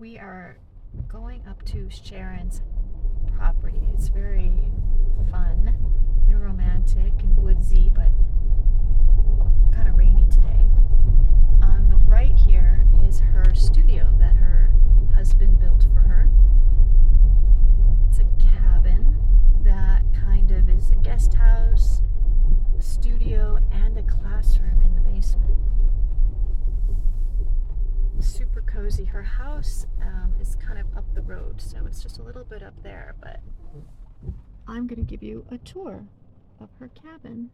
We are going up to Sharon's property. It's very fun and romantic and woodsy, but kind of rainy today. On the right here is her studio that her husband built for her. It's a cabin that kind of is a guest house, a studio, and a classroom in the basement. Super cozy. Her house is kind of up the road, so it's just a little bit up there, but I'm going to give you a tour of her cabin.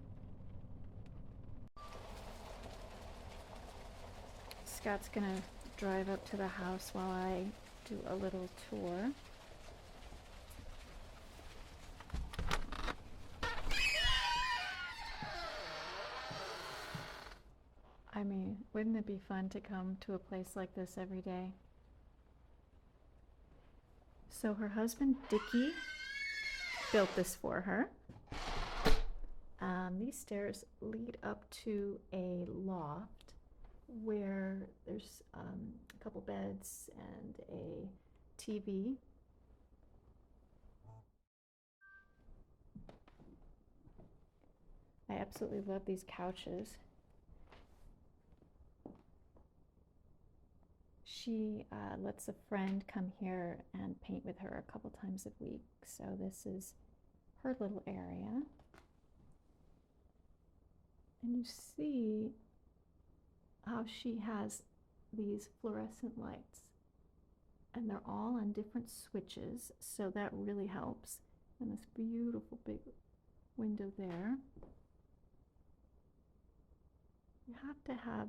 Scott's going to drive up to the house while I do a little tour. I mean, wouldn't it be fun to come to a place like this every day? So her husband, Dickie, built this for her. These stairs lead up to a loft where there's a couple beds and a TV. I absolutely love these couches. She lets a friend come here and paint with her a couple times a week. So this is her little area. And you see how she has these fluorescent lights. And they're all on different switches, so that really helps. And this beautiful big window there. You have to have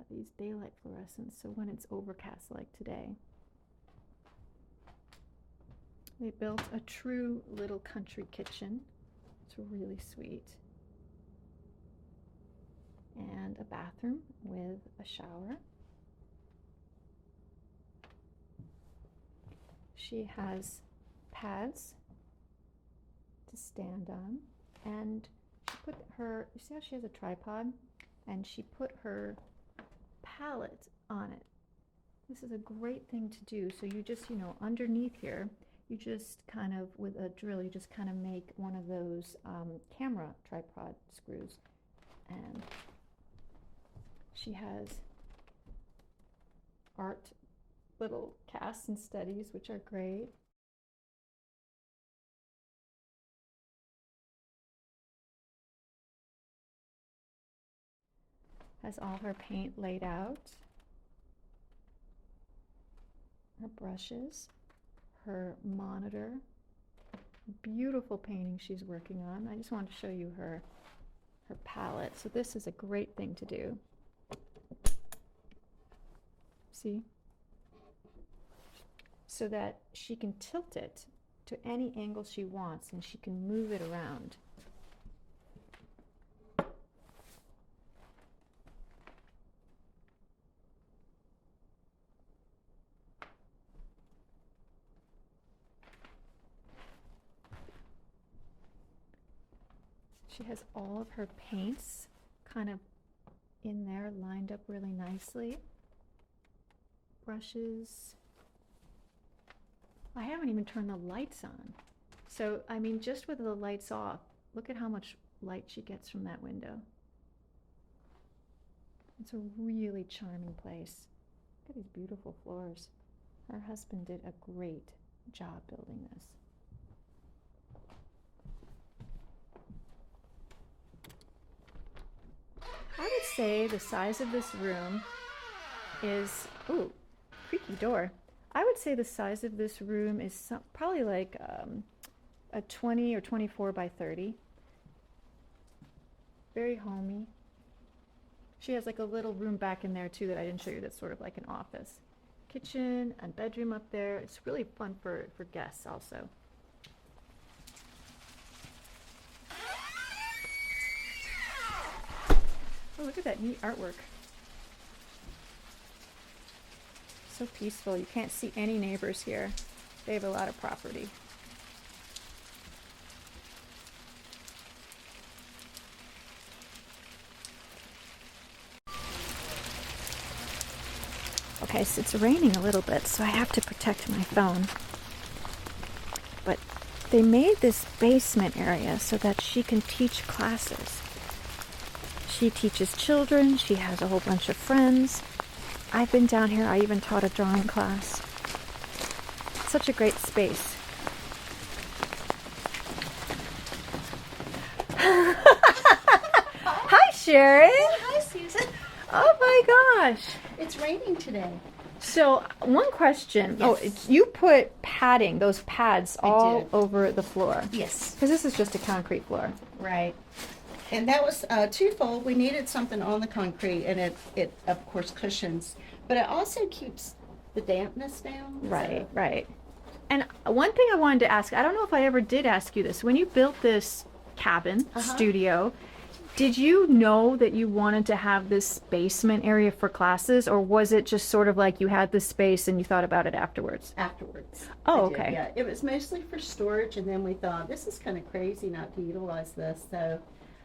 these daylight fluorescents, so when it's overcast like today. They built a true little country kitchen. It's really sweet. And a bathroom with a shower. She has pads to stand on, and she put her, you see how she has a tripod? And she put her palette on it. This is a great thing to do. So you just, underneath here, you just kind of, with a drill, you just kind of make one of those camera tripod screws. And she has art little casts and studies, which are great. Has all her paint laid out, her brushes, her monitor, beautiful painting she's working on. I just wanted to show you her palette. So this is a great thing to do. See? So that she can tilt it to any angle she wants and she can move it around. She has all of her paints kind of in there, lined up really nicely. Brushes. I haven't even turned the lights on. So, I mean, just with the lights off, look at how much light she gets from that window. It's a really charming place. Look at these beautiful floors. Her husband did a great job building this. I would say the size of this room is, ooh, creaky door. I would say the size of this room is probably like a 20 or 24 by 30. Very homey. She has like a little room back in there too that I didn't show you, that's sort of like an office. Kitchen and bedroom up there. It's really fun for guests also. Oh, look at that neat artwork. So peaceful. You can't see any neighbors here. They have a lot of property. A Okay, so it's raining a little bit, so I have to protect my phone. But they made this basement area so that she can teach classes. She teaches children, she has a whole bunch of friends. I've been down here, I even taught a drawing class. It's such a great space. Hi, Sharon. Hi, Susan. Oh my gosh. It's raining today. So, one question. Yes. Oh, you put padding, those pads, all did. over the floor. Yes. Because this is just a concrete floor. Right. And that was twofold. We needed something on the concrete, and it of course cushions, but it also keeps the dampness down. Right, so- right. And one thing I wanted to ask, I don't know if I ever did ask you this. When you built this cabin, studio, did you know that you wanted to have this basement area for classes, or was it just sort of like you had this space and you thought about it afterwards? Afterwards. Oh, I did, okay. Yeah, it was mostly for storage, and then we thought this is kind of crazy not to utilize this. So,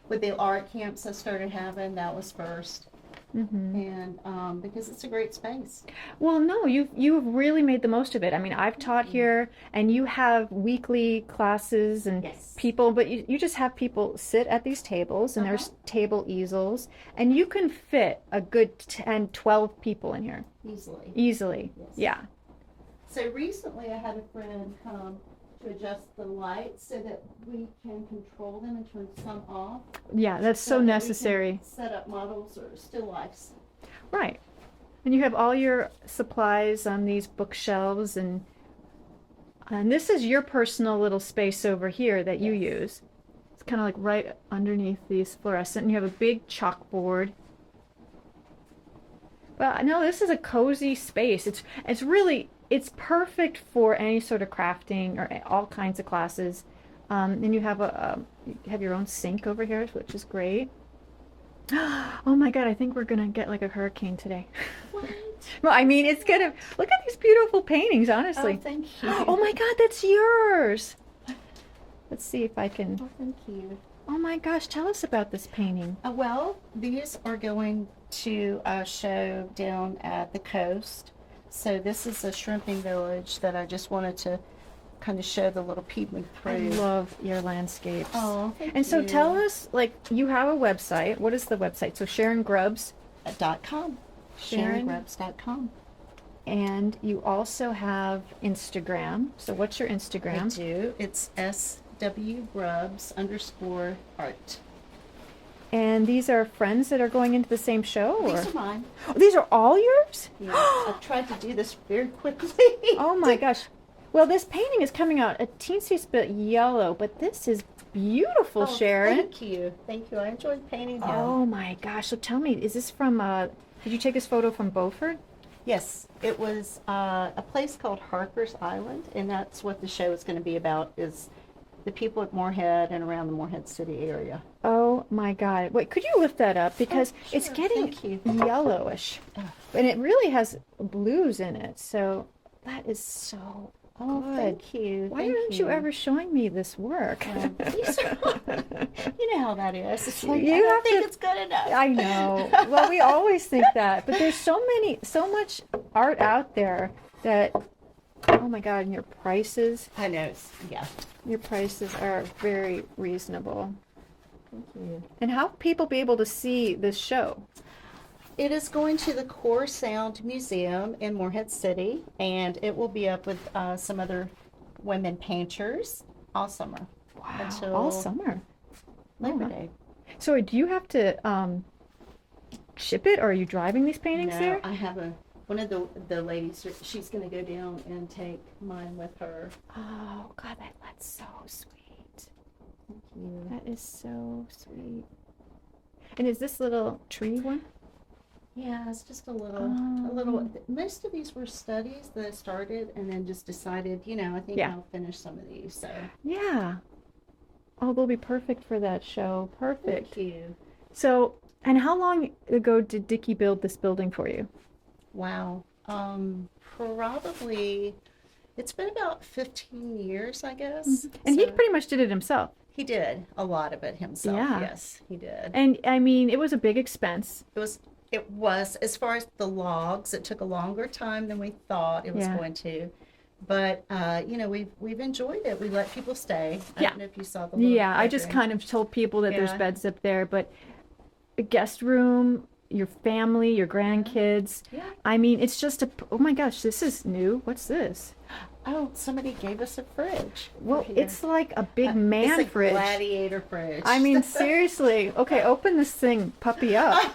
with the art camps I started having, that was first, and because it's a great space. Well, no, you've really made the most of it. I mean, I've taught here, and you have weekly classes and Yes. people, but you just have people sit at these tables, and there's table easels, and you can fit a good 10, 12 people in here Easily. easily. Yes. Yeah. So recently I had a friend come to adjust the lights so that we can control them and turn some off. Yeah, that's so that we can necessary. set up models or still lifes. Right. And you have all your supplies on these bookshelves, and this is your personal little space over here that you use. It's kind of like right underneath these fluorescent, and you have a big chalkboard. But no, this is a cozy space. It's really, it's perfect for any sort of crafting or all kinds of classes. And you have you have your own sink over here, which is great. Oh my God, I think we're gonna get like a hurricane today. What? Well, I mean, it's gonna, look at these beautiful paintings, honestly. Oh, thank you. Oh my God, that's yours. Let's see if I can. Oh, thank you. Oh my gosh, tell us about this painting. Well, these are going to show down at the coast. So this is a shrimping village that I just wanted to kind of show the little peeping through. I love your landscapes. Oh, thank And so you. tell us, like, you have a website. What is the website? So Sharon Grubbs, .com. Sharon? SharonGrubbs.com. and you also have Instagram. So what's your I Instagram? do. It's SWGrubbs_art. And these are friends that are going into the same show? Or? These are mine. Oh, these are all yours? Yes. I've tried to do this very quickly. Oh my gosh. Well, this painting is coming out a teensy bit yellow, but this is beautiful, Oh, Sharon. Thank you. Thank you. I enjoyed painting him. Oh my gosh. So tell me, is this from, did you take this photo from Beaufort? Yes, it was a place called Harper's Island, and that's what the show is going to be about, is the people at Moorhead and around the Moorhead City area. Oh my God. Wait, could you lift that up? Because it's sure. getting Thank you. yellowish. And it really has blues in it. So that is so Oh, good. thank you. Why Thank aren't you ever showing me this work? These are- you know how that is. It's like, You I don't have think to- it's good enough. I know. Well, we always think that, but there's so much art out there that, oh my God, and your prices Yeah. Your prices are very reasonable. Thank you. And how will people be able to see this show? It is going to the Core Sound Museum in Moorhead City, and it will be up with some other women painters all summer. Wow, Until all summer. Labor Oh. Day. So do you have to ship it, or are you driving these paintings No, there? I have one of the ladies, she's going to go down and take mine with her. Oh God, that's so sweet. Thank you. That is so sweet. And is this little tree one? Yeah, it's just a little, Oh. most of these were studies that I started and then just decided, I think Yeah. I'll finish some of these, so. Yeah. Oh, they'll be perfect for that show. Perfect. Thank you. So, and how long ago did Dickie build this building for you? Wow. Probably, it's been about 15 years, I guess. And he So- pretty much did it himself. He did a lot of it himself. Yeah. Yes, he did. And I mean, it was a big expense. It was, as far as the logs, it took a longer time than we thought it was Yeah. going to. But we've enjoyed it. We let people stay. I Yeah. don't know if you saw the little Yeah, I just bedroom. kind of told people that there's Yeah. beds up there, but a guest room, your family, your grandkids. Yeah. I mean, it's just oh my gosh, this is new. What's this? Oh, somebody gave us a fridge. Well, for here. it's like a big man it's a fridge. gladiator fridge. I mean, seriously. Okay, open this thing, puppy up.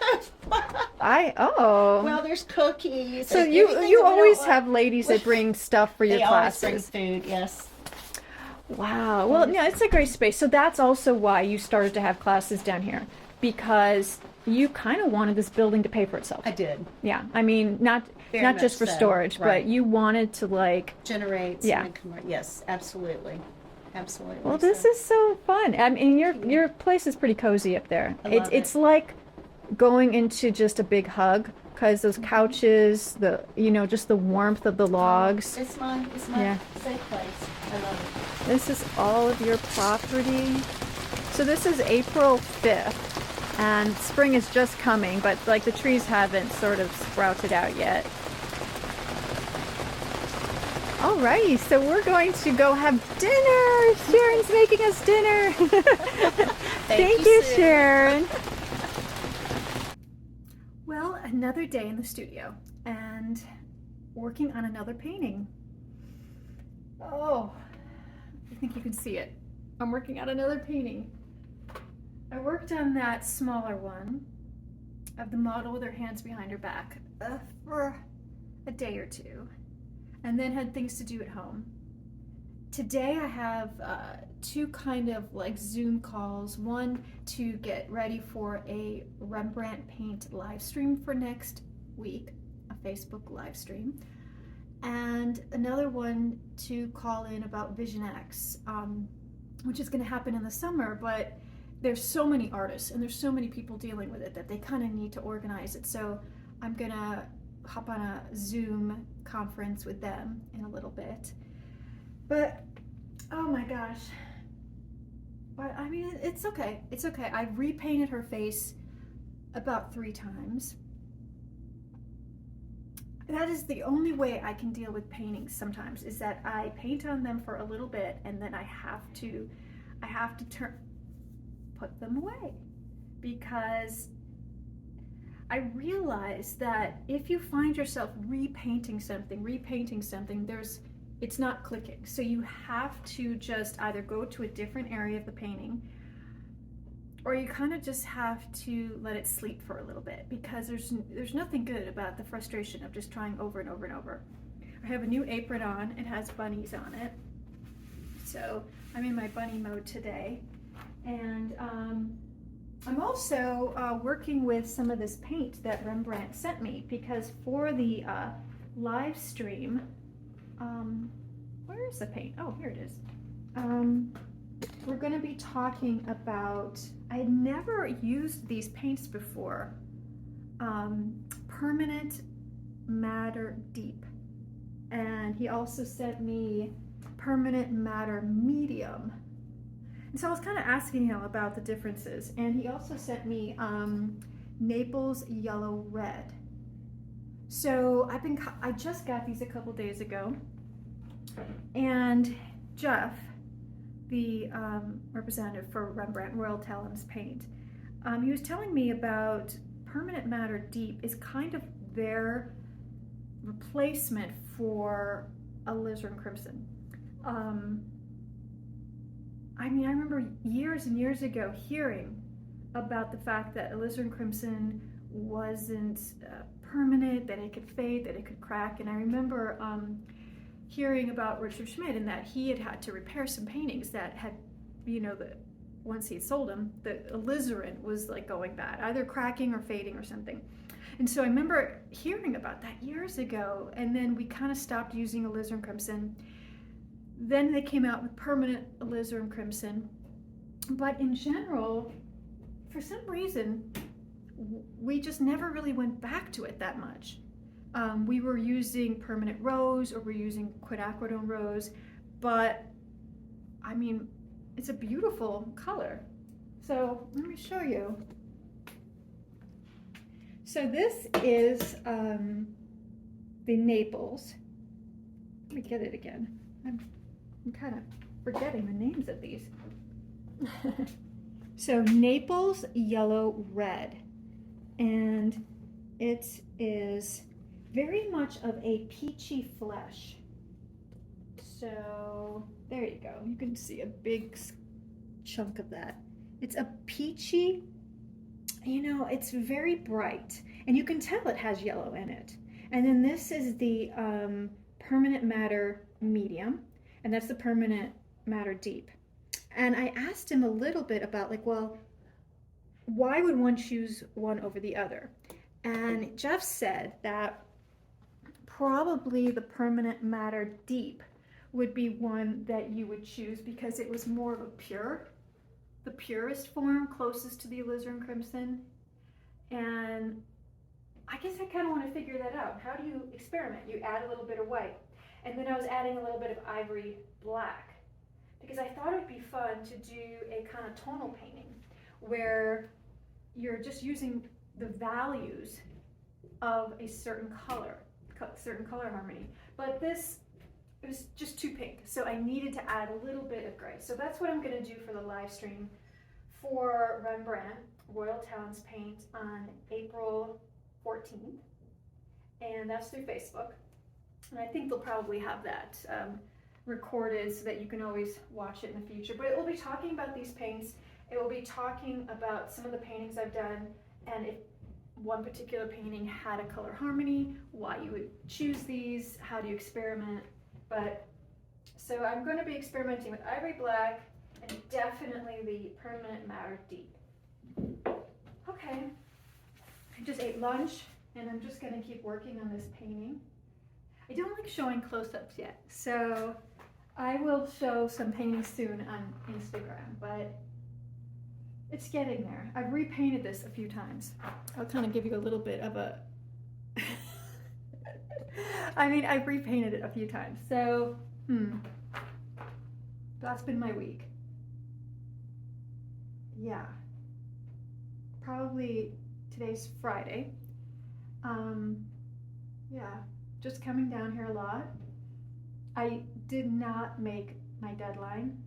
Oh. Well, there's cookies. So and you anything you that we don't always want. have ladies that bring stuff for your They always bring classes. food. Yes. Wow. Well, yeah, it's a great space. So that's also why you started to have classes down here, because you kind of wanted this building to pay for itself. I did. Yeah. I mean, not Very not just for much so, storage, right. but you wanted to like. Generate. Yeah. Yes, absolutely. Absolutely. Well, this is so fun. I mean, your place is pretty cozy up there. I love It's it. like going into just a big hug, because those couches, just the warmth of the logs. It's my Yeah. safe place. I love This is all of your property. So this is April 5th, and spring is just coming, but like the trees haven't sort of sprouted out yet. Alrighty, so we're going to go have dinner. Sharon's making us dinner. Thank you, Sue. Sharon. Well, another day in the studio and working on another painting. Oh, I think you can see it. I'm working on another painting. I worked on that smaller one of the model with her hands behind her back for a day or two, and then had things to do at home. Today I have two kind of like Zoom calls, one to get ready for a Rembrandt paint live stream for next week, a Facebook live stream, and another one to call in about Vision X, which is going to happen in the summer, but there's so many artists and there's so many people dealing with it that they kind of need to organize it. So I'm going to hop on a Zoom conference with them in a little bit. But oh my gosh. But I mean, it's okay. It's okay. I repainted her face about 3 times. That is the only way I can deal with paintings sometimes, is that I paint on them for a little bit and then I have to put them away, because I realize that if you find yourself repainting something, it's not clicking. So you have to just either go to a different area of the painting, or you kind of just have to let it sleep for a little bit, because there's nothing good about the frustration of just trying over and over and over. I have a new apron on. It has bunnies on it. So I'm in my bunny mode today. And I'm also working with some of this paint that Rembrandt sent me, because for the live stream, where is the paint? Oh, here it is. We're going to be talking about, I had never used these paints before, Permanent Matter Deep. And he also sent me Permanent Matter Medium. And so I was kind of asking him about the differences. And he also sent me Naples Yellow Red. So I just got these a couple days ago. And Jeff, the representative for Rembrandt Royal Talents Paint, he was telling me about Permanent Matter Deep is kind of their replacement for alizarin crimson. I mean, I remember years and years ago hearing about the fact that alizarin crimson wasn't permanent, that it could fade, that it could crack, and I remember hearing about Richard Schmidt, and that he had to repair some paintings that had, once he had sold them, the alizarin was like going bad, either cracking or fading or something. And so I remember hearing about that years ago, and then we kind of stopped using alizarin crimson. Then they came out with permanent alizarin crimson. But in general, for some reason, we just never really went back to it that much. We were using permanent rose, or we're using quinacridone rose, but I mean, it's a beautiful color. So let me show you. So this is the Naples. Let me get it again. I'm kind of forgetting the names of these. So Naples Yellow Red, and it is very much of a peachy flesh. So there you go. You can see a big chunk of that. It's a peachy, it's very bright, and you can tell it has yellow in it. And then this is the permanent matter medium, and that's the permanent matter deep. And I asked him a little bit about why would one choose one over the other? And Jeff said that probably the permanent matter deep would be one that you would choose because it was more of the purest form, closest to the alizarin crimson. And I guess I kind of want to figure that out. How do you experiment? You add a little bit of white. And then I was adding a little bit of ivory black because I thought it would be fun to do a kind of tonal painting where you're just using the values of a certain color harmony. But this was just too pink, so I needed to add a little bit of gray. So that's what I'm going to do for the live stream for Rembrandt Royal Talents Paint on April 14th, and that's through Facebook. And I think they'll probably have that recorded so that you can always watch it in the future. But it will be talking about these paints. It will be talking about some of the paintings I've done, and if one particular painting had a color harmony, why you would choose these, how do you experiment. But so I'm going to be experimenting with ivory black and definitely the permanent matter deep. Okay, I just ate lunch and I'm just going to keep working on this painting. I don't like showing close-ups yet, so I will show some paintings soon on Instagram, but it's getting there. I've repainted this a few times. I'll kind of give you a little bit of a I've repainted it a few times. So, that's been my week. Yeah. Probably today's Friday. Yeah, just coming down here a lot. I did not make my deadline.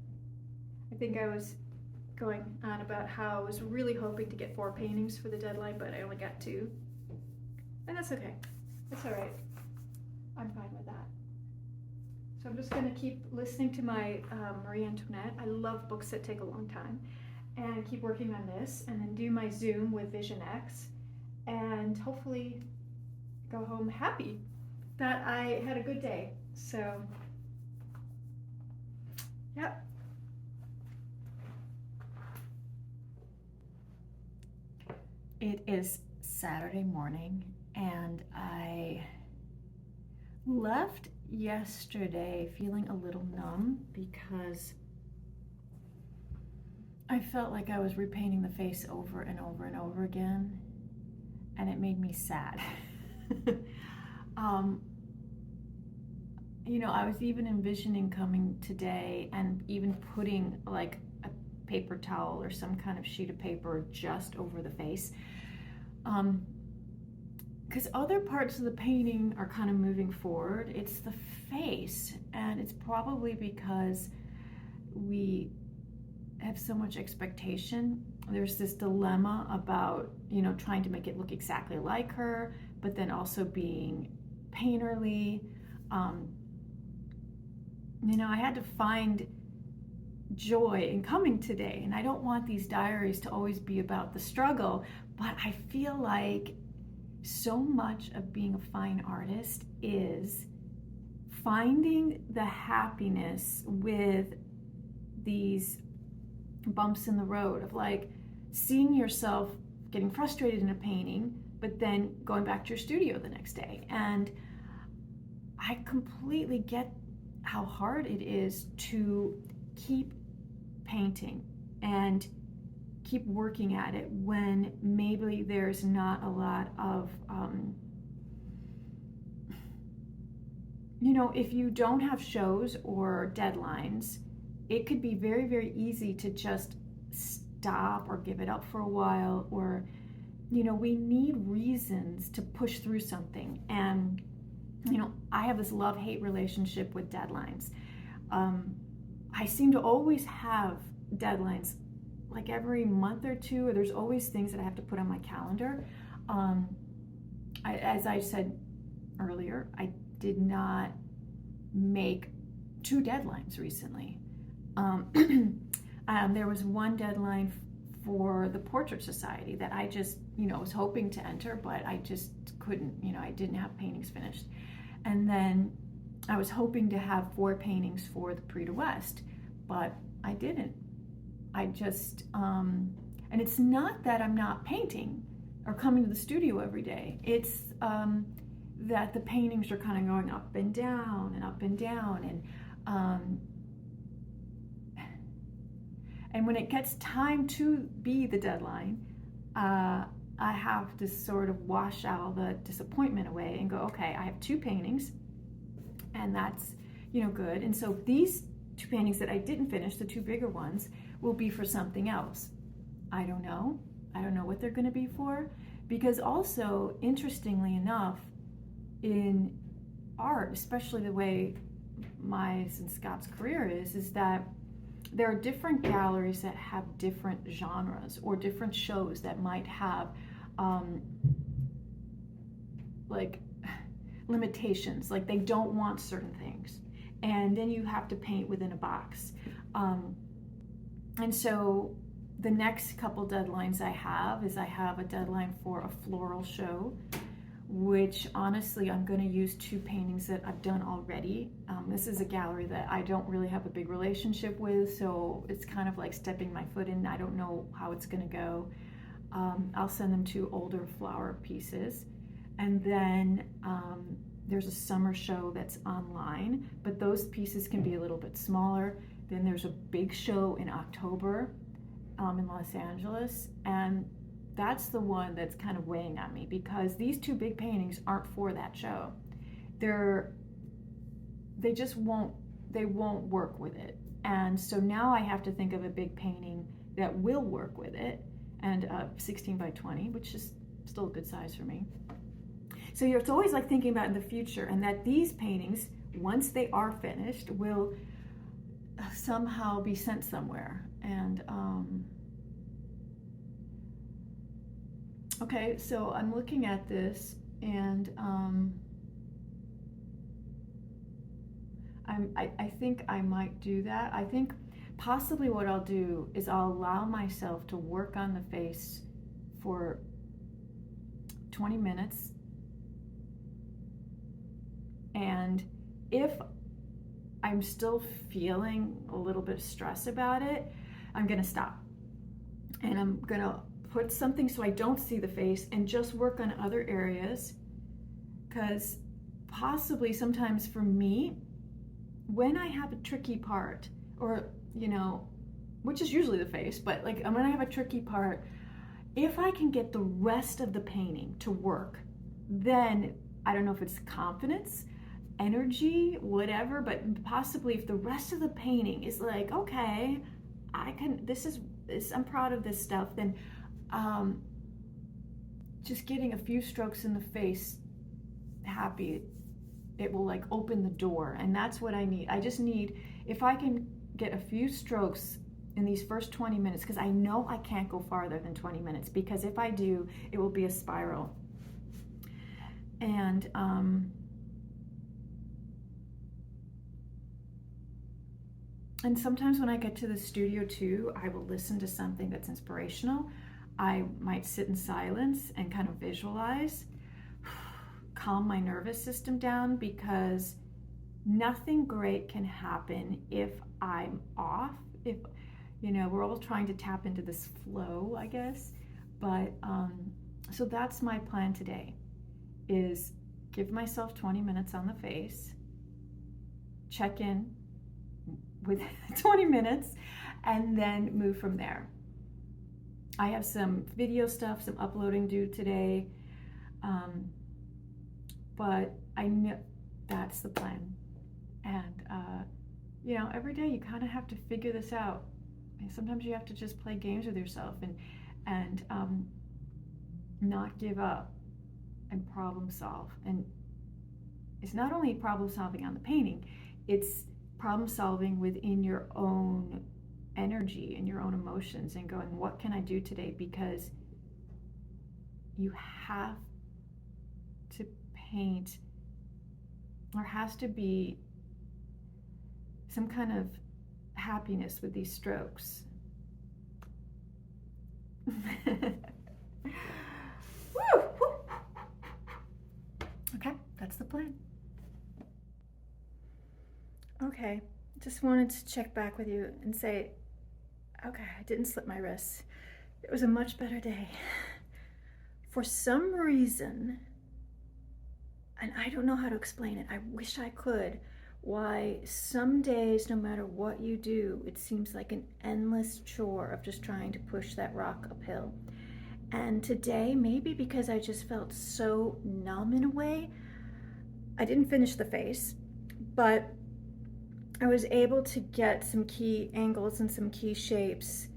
I think I was going on about how I was really hoping to get 4 paintings for the deadline, but I only got 2. And that's okay. It's all right. I'm fine with that. So I'm just going to keep listening to my Marie Antoinette. I love books that take a long time. And keep working on this, and then do my Zoom with Vision X, and hopefully go home happy that I had a good day. So, yep. It is Saturday morning, and I left yesterday feeling a little numb because I felt like I was repainting the face over and over and over again, and it made me sad. I was even envisioning coming today and even putting like a paper towel or some kind of sheet of paper just over the face. Because other parts of the painting are kind of moving forward. It's the face, and it's probably because we have so much expectation. There's this dilemma about, trying to make it look exactly like her, but then also being painterly. I had to find joy in coming today, and I don't want these diaries to always be about the struggle, but I feel like so much of being a fine artist is finding the happiness with these bumps in the road of like seeing yourself getting frustrated in a painting, but then going back to your studio the next day. And I completely get how hard it is to keep painting and keep working at it when maybe there's not a lot of if you don't have shows or deadlines, it could be very, very easy to just stop or give it up for a while, or we need reasons to push through something. And, I have this love-hate relationship with deadlines. I seem to always have deadlines, like every month or two, or there's always things that I have to put on my calendar. As I said earlier, I did not make 2 deadlines recently. There was one deadline for the Portrait Society that I just, was hoping to enter, but I just couldn't, I didn't have paintings finished. And then I was hoping to have 4 paintings for the Prix de West, but I didn't. I just, and it's not that I'm not painting or coming to the studio every day. It's that the paintings are kind of going up and down and up and down. And when it gets time to be the deadline, I have to sort of wash all the disappointment away and go, okay, I have 2 paintings, and that's, good. And so these 2 paintings that I didn't finish, the 2 bigger ones, will be for something else. I don't know what they're going to be for, because also, interestingly enough, in art, especially the way my and Scott's career is that there are different galleries that have different genres or different shows that might have like limitations, like they don't want certain things, and then you have to paint within a box. And so the next couple deadlines I have a deadline for a floral show, which honestly I'm going to use 2 paintings that I've done already. This is a gallery that I don't really have a big relationship with, so it's kind of like stepping my foot in. I don't know how it's going to go. I'll send them 2 older flower pieces. And then there's a summer show that's online, but those pieces can be a little bit smaller. Then there's a big show in October in Los Angeles, and that's the one that's kind of weighing on me, because these 2 big paintings aren't for that show. They just won't work with it. And so now I have to think of a big painting that will work with it, and 16 by 20, which is still a good size for me. So it's always like thinking about in the future, and that these paintings, once they are finished, will somehow be sent somewhere. And okay, so I'm looking at this, and I think I might do that. I think possibly what I'll do is I'll allow myself to work on the face for 20 minutes, and if I'm still feeling a little bit of stress about it, I'm gonna stop, and I'm gonna put something so I don't see the face and just work on other areas, because possibly sometimes for me, when I have a tricky part, or which is usually the face, but like when I have a tricky part, if I can get the rest of the painting to work, then I don't know if it's confidence, energy, whatever, but possibly if the rest of the painting is like, okay, I'm proud of this stuff, then just getting a few strokes in the face, happy, it will like open the door. And that's what I need. I just need, if I can get a few strokes in these first 20 minutes, because I know I can't go farther than 20 minutes, because if I do, it will be a spiral. And sometimes when I get to the studio too, I will listen to something that's inspirational. I might sit in silence and kind of visualize, calm my nervous system down, because nothing great can happen if I'm off. If, we're all trying to tap into this flow, I guess. But, so that's my plan today, is give myself 20 minutes on the face, check in with 20 minutes, and then move from there. I have some video stuff, some uploading due today, but I know that's the plan. And every day you kind of have to figure this out. And sometimes you have to just play games with yourself, and not give up and problem solve. And it's not only problem solving on the painting, it's problem solving within your own energy and your own emotions and going, what can I do today? Because you have to paint. There has to be some kind of happiness with these strokes. Woo! Okay, that's the plan. Okay, just wanted to check back with you and say, okay, I didn't slip my wrists. It was a much better day. For some reason, and I don't know how to explain it, I wish I could, why some days, no matter what you do, it seems like an endless chore of just trying to push that rock uphill. And today, maybe because I just felt so numb in a way, I didn't finish the face, but I was able to get some key angles and some key shapes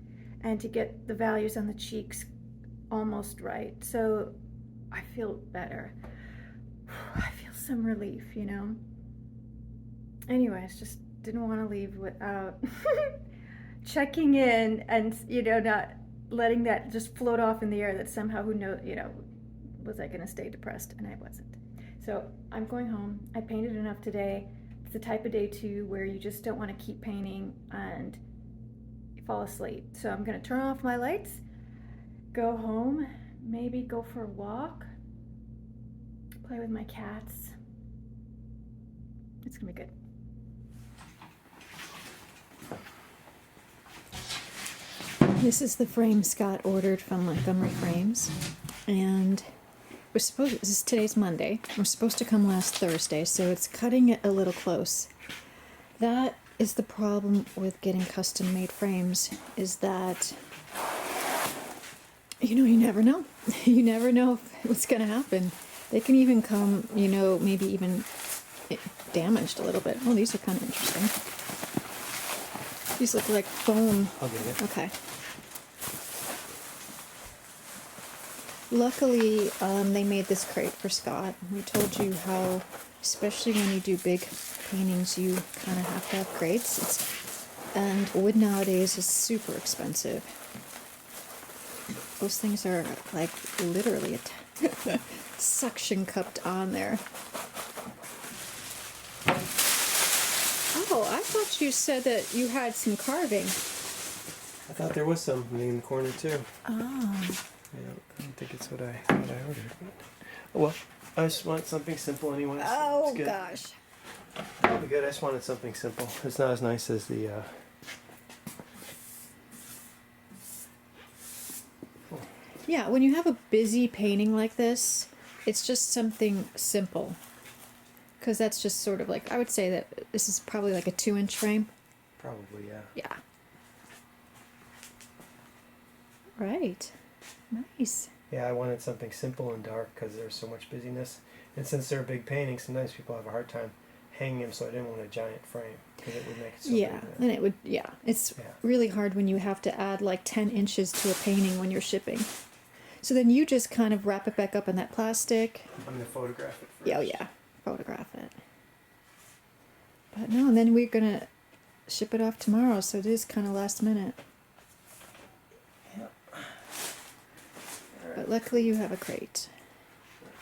and to get the values on the cheeks almost right. So I feel better. I feel some relief, you know? Anyways, just didn't want to leave without checking in and, you know, not letting that just float off in the air that somehow, who knows, you know, was I going to stay depressed? And I wasn't. So I'm going home. I painted enough today. It's the type of day too where you just don't want to keep painting and you fall asleep. So I'm going to turn off my lights, go home, maybe go for a walk, play with my cats. It's going to be good. This is the frame Scott ordered from Montgomery Frames, and this is today's Monday. We're supposed to come last Thursday, so it's cutting it a little close. That is the problem with getting custom-made frames, is that, you know, you never know. You never know what's going to happen. They can even come, you know, maybe even damaged a little bit. Oh, these are kind of interesting. These look like foam. I'll get it. Okay. Luckily, they made this crate for Scott. We told you how, especially when you do big paintings, you kind of have to have crates. And wood nowadays is super expensive. Those things are like literally suction cupped on there. Oh, I thought you said that you had some carving. I thought there was some in the corner too. Oh. I don't think it's what I ordered. But, oh well, I just want something simple anyway. So Oh, it's good. gosh. That'll be good. I just wanted something simple. It's not as nice as the. Yeah, when you have a busy painting like this, it's just something simple. Because that's just sort of like, I would say that this is probably like a 2-inch frame. Probably, yeah. Yeah. Right. Nice. Yeah, I wanted something simple and dark because there's so much busyness. And since they're big paintings, sometimes people have a hard time hanging them, so I didn't want a giant frame because it would make it so Yeah, big. and it would, yeah. It's really hard when you have to add like 10 inches to a painting when you're shipping. So then you just kind of wrap it back up in that plastic. I'm going to photograph it first. Yeah, oh yeah. Photograph it. But no, and then we're going to ship it off tomorrow, so it is kind of last minute. Yep. But luckily you have a crate.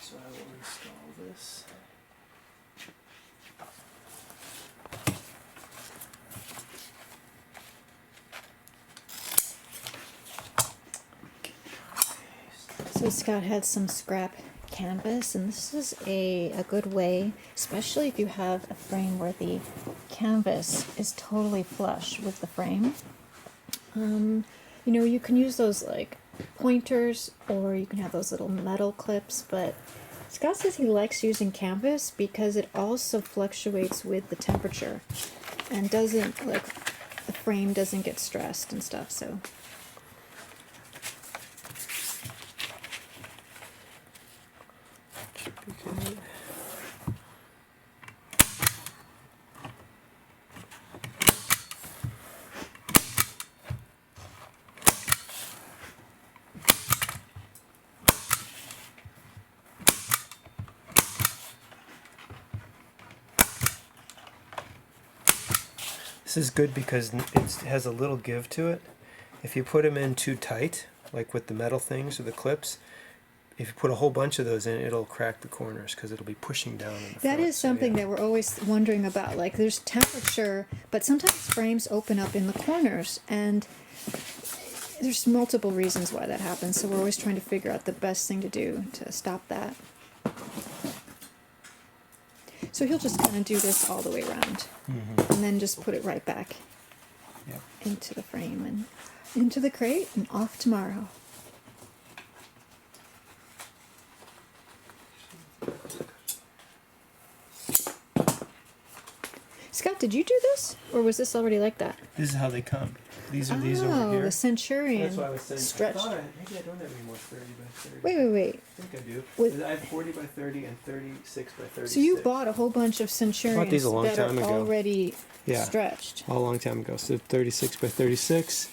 So I will install this. So Scott had some scrap canvas, and this is a good way, especially if you have a frame where the canvas is totally flush with the frame. You know, you can use those like pointers, or you can have those little metal clips, but Scott says he likes using canvas because it also fluctuates with the temperature and doesn't, like, the frame doesn't get stressed and stuff, so. Should be good. This is good because it has a little give to it. If you put them in too tight, like with the metal things or the clips, if you put a whole bunch of those in, it'll crack the corners because it'll be pushing down in the front. That is something so, yeah. that we're always wondering about. Like, there's temperature, but sometimes frames open up in the corners, and there's multiple reasons why that happens. So we're always trying to figure out the best thing to do to stop that. So he'll just kind of do this all the way around, and then just put it right back into the frame and into the crate, and off tomorrow. Scott, did you do this, or was this already like that? This is how they come. These are these Oh, over here. the Centurion. That's why I was saying. Stretched. Maybe I don't have any more 30 by 30. Wait. I think I do. With- I have 40 by 30 and 36 by 36. So you bought a whole bunch of Centurions these a long that time are ago. already Yeah. stretched. A long time ago. So 36 by 36.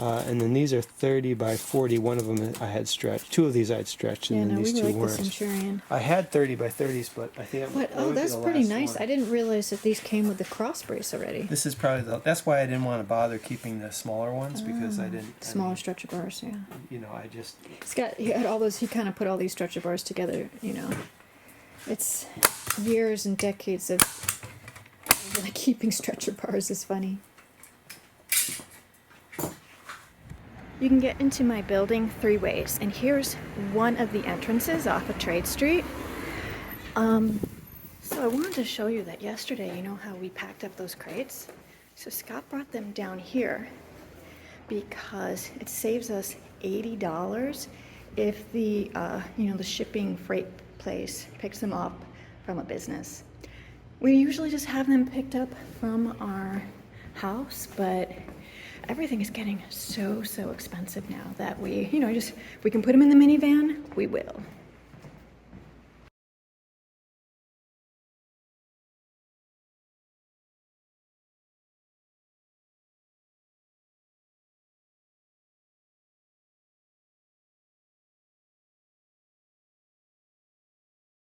And then these are 30 by 40. One of them I had stretched. Two of these I had stretched, and Yeah, then no, these we two like the weren't. Centurion. I had 30 by 30s, but I think But that would be that's the pretty last nice. one. I didn't realize that these came with the cross brace already. This is probably that's why I didn't want to bother keeping the smaller ones because I didn't. Smaller stretcher bars, yeah. You know, I just. Scott, he had all those. He kind of put all these stretcher bars together. You know, it's years and decades of like keeping stretcher bars is funny. You can get into my building 3 ways, and here's one of the entrances off of Trade Street. So I wanted to show you that yesterday. You know how we packed up those crates? So Scott brought them down here because it saves us $80 if the the shipping freight place picks them up from a business. We usually just have them picked up from our house, but everything is getting so expensive now that we, if we can put them in the minivan, we will.